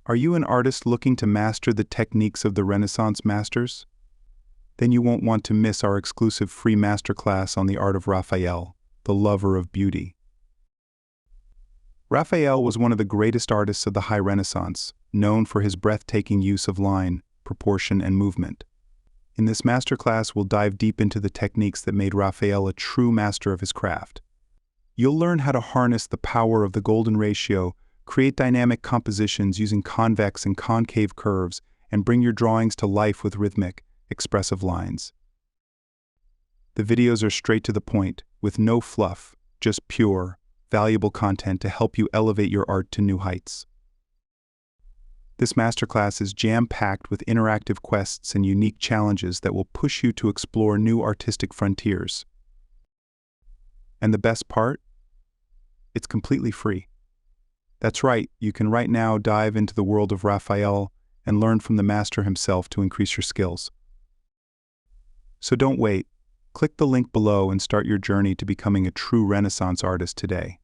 Are you an artist looking to master the techniques of the Renaissance masters? Then you won't want to miss our exclusive free masterclass on the art of Raphael, the lover of beauty. Raphael was one of the greatest artists of the High Renaissance, known for his breathtaking use of line, proportion, and movement. In this masterclass, we'll dive deep into the techniques that made Raphael a true master of his craft. You'll learn how to harness the power of the golden ratio, create dynamic compositions using convex and concave curves, and bring your drawings to life with rhythmic, expressive lines. The videos are straight to the point, with no fluff, just pure, valuable content to help you elevate your art to new heights. This masterclass is jam-packed with interactive quests and unique challenges that will push you to explore new artistic frontiers. And the best part? It's completely free. That's right, you can right now dive into the world of Raphael and learn from the master himself to increase your skills. So don't wait. Click the link below and start your journey to becoming a true Renaissance artist today.